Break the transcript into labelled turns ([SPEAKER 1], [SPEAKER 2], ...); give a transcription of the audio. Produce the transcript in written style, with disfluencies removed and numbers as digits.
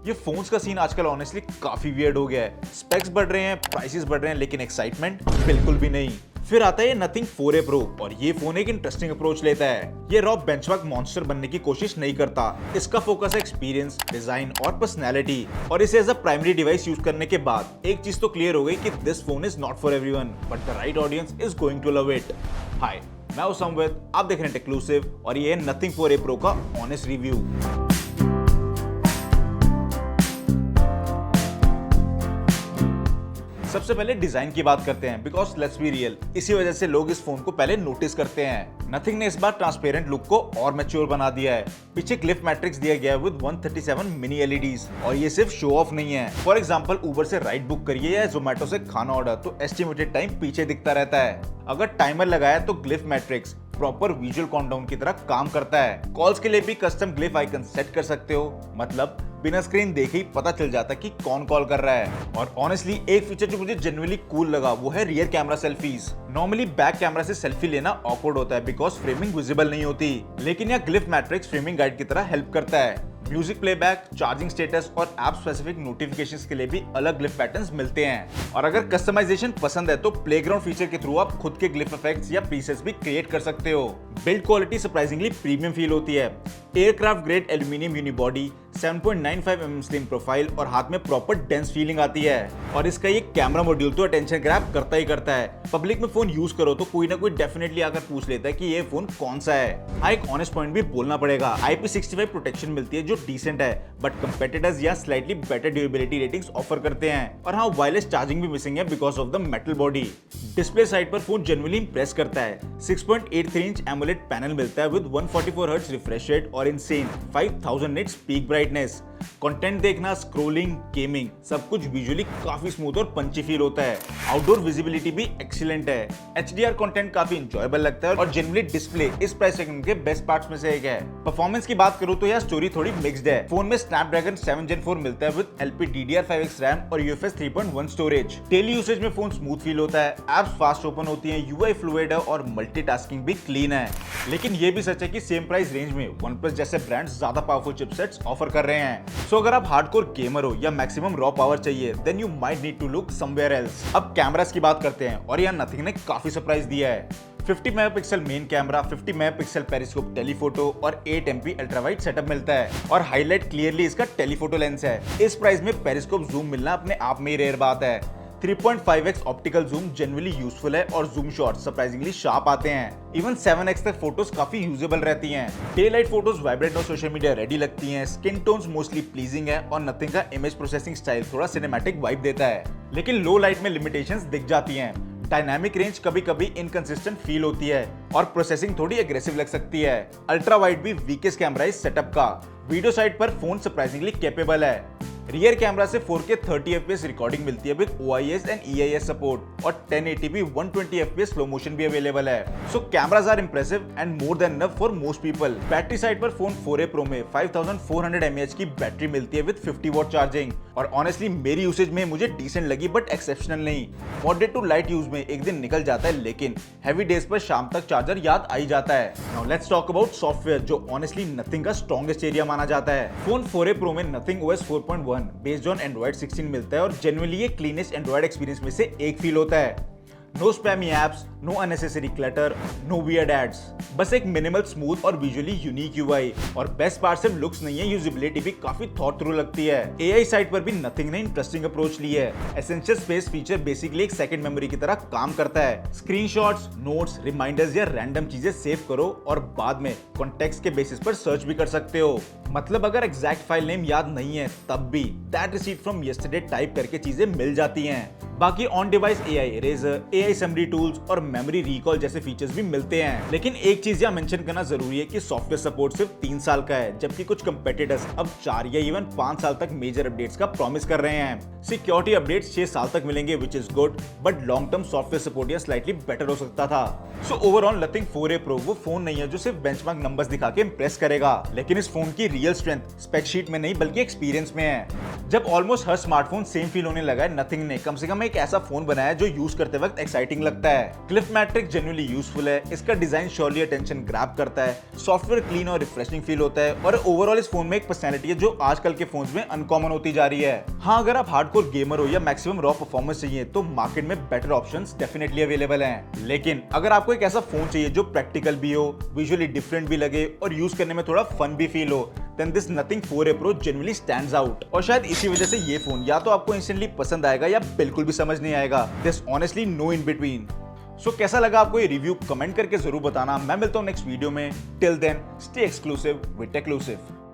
[SPEAKER 1] ये फोन्स का सीन आजकल ऑनेस्टली काफी वियर्ड हो गया है। स्पेक्स बढ़ रहे हैं, प्राइसेस बढ़ रहे हैं, लेकिन एक्साइटमेंट बिल्कुल भी नहीं। फिर आता है नथिंग 4a Pro और ये फोन एक इंटरेस्टिंग अप्रोच लेता है। ये रॉ बेंचमार्क मॉन्स्टर बनने की कोशिश नहीं करता। इसका फोकस है एक्सपीरियंस, डिजाइन और पर्सनैलिटी। और इसे as a primary device use करने के बाद एक चीज तो क्लियर हो गई कि this phone is not for everyone, but the right audience is going to love it. Hi, मैं हूं संवित, आप देख रहे हैं टेक्लूसिव और ये है नथिंग 4a Pro का ऑनेस्ट रिव्यू। सबसे पहले डिजाइन की बात करते हैं, बिकॉज लेट्स बी रियल, इसी वजह से लोग इस फोन को पहले नोटिस करते हैं। नथिंग ने इस बार ट्रांसपेरेंट लुक को और मैच्योर बना दिया है। पीछे ग्लिफ मैट्रिक्स दिया गया है विद 137 मिनी एलईडीज और ये सिर्फ शो ऑफ नहीं है। फॉर एग्जांपल, उबर से राइड बुक करिए या जोमेटो से खाना ऑर्डर, तो एस्टिमेटेड टाइम पीछे दिखता रहता है। अगर टाइमर लगाया तो glyph matrix proper visual countdown की तरह काम करता है। कॉल्स के लिए भी कस्टम ग्लिफ आइकन सेट कर सकते हो, मतलब बिना स्क्रीन देखे ही पता चल जाता कि कौन कॉल कर रहा है। और ऑनेस्टली एक फीचर जो मुझे जेन्युइनली कूल लगा वो है rear camera selfies. Normally back camera से सेल्फी लेना ऑकवर्ड होता है बिकॉज फ्रेमिंग विजिबल नहीं होती, लेकिन यह ग्लिफ मैट्रिक्स फ्रेमिंग गाइड की तरह हेल्प करता है। म्यूजिक प्लेबैक, चार्जिंग स्टेटस और ऐप स्पेसिफिक नोटिफिकेशंस के लिए भी अलग ग्लिफ पैटर्न्स मिलते हैं। और अगर कस्टमाइजेशन पसंद है तो प्लेग्राउंड फीचर के थ्रू आप खुद के ग्लिफ इफेक्ट्स या प्रीसेट्स भी क्रिएट कर सकते हो। Build quality surprisingly premium feel होती है। Aircraft grade aluminium unibody, 7.95 mm slim profile और हाथ में प्रॉपर डेंस फीलिंग आती है। और इसका ये कैमरा मॉड्यूल तो अटेंशन ग्रैब करता ही करता है। पब्लिक में फोन यूज करो तो कोई ना कोई डेफिनेटली आकर पूछ लेता है कि ये फोन कौन सा है। हाँ, एक ऑनेस्ट पॉइंट भी बोलना पड़ेगा, IP65 प्रोटेक्शन मिलती है जो डिसेंट है, बट कंपेटिटर्स या slightly better durability ratings offer करते हैं। और हाँ, वायरलेस चार्जिंग भी मिसिंग है because of the metal body. Display side पर फोन जेन्युइनली इंप्रेस करता है। 6.83 इंच एमोलेड पैनल मिलता है विद 144 हर्ट्ज रिफ्रेश रेट और insane 5000 nits peak brightness. Content देखना, स्क्रोलिंग, गेमिंग, सब कुछ विजुअली काफी स्मूथ और पंची फील होता है। आउटडोर विजिबिलिटी भी एक्सीलेंट है। HDR कंटेंट काफी इंजॉयबल लगता है और जेन्युइनली डिस्प्ले इस प्राइस सेगमेंट के बेस्ट पार्ट्स में से एक है। परफॉर्मेंस की बात करूं तो यह स्टोरी थोड़ी मिक्स्ड है। फोन में स्नैपड्रैगन 7 Gen 4 मिलता है विद LPDDR5X रैम और UFS 3.1 स्टोरेज। डेली यूसेज में फोन स्मूथ फील होता है, एप्स फास्ट ओपन होती हैं, UI फ्लूइड है और मल्टीटास्किंग भी क्लीन है। लेकिन ये भी सच है कि सेम प्राइस रेंज में OnePlus जैसे ब्रांड्स ज्यादा पावरफुल चिपसेट्स ऑफर कर रहे हैं। सो अगर आप हार्डकोर गेमर हो या मैक्सिमम रॉ पावर चाहिए, then you might need to look somewhere else. अब कैमरास की बात करते हैं और यहाँ नथिंग ने काफी सरप्राइज दिया है। 50 megapixel main camera, 50 megapixel periscope telephoto और 8MP अल्ट्रा वाइड सेटअप मिलता है। और हाईलाइट क्लियरली इसका टेलीफोटो लेंस है। इस प्राइस में पेरिस्कोप जूम मिलना अपने आप में ही रेयर बात है। 3.5x optical zoom genuinely useful है और जूम शॉट्स सरप्राइजिंगली शार्प आते हैं। इवन 7x तक फोटोज काफी यूजेबल रहती हैं। डे लाइट फोटोज वाइब्रेंट और सोशल मीडिया रेडी लगती हैं। स्किन टोन्स मोस्टली प्लीजिंग है और नथिंग का इमेज प्रोसेसिंग स्टाइल थोड़ा सिनेमैटिक वाइब देता है, लेकिन लो लाइट में लिमिटेशंस दिख जाती हैं। डायनामिक रेंज कभी कभी इनकंसिस्टेंट फील होती है और प्रोसेसिंग थोड़ी एग्रेसिव लग सकती है। अल्ट्रा वाइड भी वीकेस्ट कैमरा इस सेटअप का। वीडियो साइड पर फोन सरप्राइजिंगली कैपेबल है। रियर कैमरा से 4K 30 FPS रिकॉर्डिंग मिलती है with OIS and EIS support और 1080p 120 FPS स्लो मोशन भी अवेलेबल है। So cameras are impressive and more than enough for most people. Battery side पर phone 4a Pro में 5400 mAh की battery मिलती है विद 50 वॉट चार्जिंग। और honestly मेरी यूसेज में मुझे डिसेंट लगी बट एक्सेप्शनल नहीं। मॉडरेट टू लाइट यूज में एक दिन निकल जाता है, लेकिन हैवी डेज पर शाम तक चार्जर याद आ ही जाता है। Now let's talk about software, जो ऑनेस्टली नथिंग का स्ट्रॉन्गेस्ट एरिया माना जाता है। फोन 4a Pro में nothing OS 4.1 based on Android 16 मिलता है और जेन्युइनली ये क्लीनेस्ट एंड्रॉइड एक्सपीरियंस में से एक फील होता है। No spammy apps, no unnecessary clutter, no weird ads, बस एक मिनिमल स्मूथ और विजुअली यूनिक UI। और बेस्ट पार्ट सिर्फ लुक्स नहीं है, यूजिबिलिटी भी काफी थॉट थ्रू लगती है। AI साइड पर भी नथिंग ने इंटरेस्टिंग अप्रोच ली है। एसेंशियल स्पेस फीचर बेसिकली एक सेकंड मेमोरी की तरह काम करता है। स्क्रीनशॉट्स, नोट्स, रिमाइंडर्स या रैंडम चीजें सेव करो और बाद में कॉन्टेक्स्ट के बेसिस पर सर्च भी कर सकते हो। मतलब अगर एग्जैक्ट फाइल नेम याद नहीं है तब भी that receipt from yesterday type करके चीजें मिल जाती हैं। बाकी on device AI eraser, AI summary tools और मेमोरी रिकॉल जैसे फीचर्स भी मिलते हैं। लेकिन एक चीज यहाँ मेंशन करना जरूरी है कि सॉफ्टवेयर सपोर्ट सिर्फ 3 साल का है, जबकि कुछ कंपेटिटर्स अब 4 या इवन 5 साल तक मेजर अपडेट्स का प्रॉमिस कर रहे हैं। सिक्योरिटी अपडेट्स 6 साल तक मिलेंगे which is good, but long term software support या स्लाइटली बेटर हो सकता था। So overall nothing 4a Pro वो फोन नहीं है जो सिर्फ बेंचमार्क नंबर्स दिखा के इंप्रेस करेगा, लेकिन इस फोन की रियल स्ट्रेंथ स्पेक्शीट में नहीं बल्कि एक्सपीरियंस में है। जब ऑलमोस्ट हर स्मार्टफोन सेम फील होने लगा है, नथिंग ने कम से कम एक ऐसा फोन बनाया जो यूज करते वक्त एक्साइटिंग लगता है। क्लिफ मैट्रिक्स जेन्युइनली यूजफुल है, इसका डिजाइन श्योरली अटेंशन ग्रैब करता है, सॉफ्टवेयर क्लीन और रिफ्रेशिंग फील होता है और ओवरऑल इस फोन में एक पर्सनैलिटी है जो आजकल के फोन्स में अनकॉमन होती जा रही है। हाँ, अगर आप हार्डकोर गेमर हो या मैक्सिमम रॉ परफॉर्मेंस चाहिए तो मार्केट में बेटर ऑप्शंस डेफिनेटली अवेलेबल हैं। लेकिन अगर आपको एक ऐसा फोन चाहिए जो प्रैक्टिकल भी हो, विजुअली डिफरेंट भी लगे और यूज करने में थोड़ा फन भी फील हो, then this Nothing 4A Pro genuinely stands out। और शायद इसी वजह से ये फोन या तो आपको इंस्टेंटली पसंद आएगा या बिल्कुल भी समझ नहीं आएगा। There's honestly no in between। सो कैसा लगा आपको ये रिव्यू कमेंट करके जरूर बताना। मैं मिलता हूँ नेक्स्ट वीडियो में। Till then stay exclusive with टेक्लूसिव।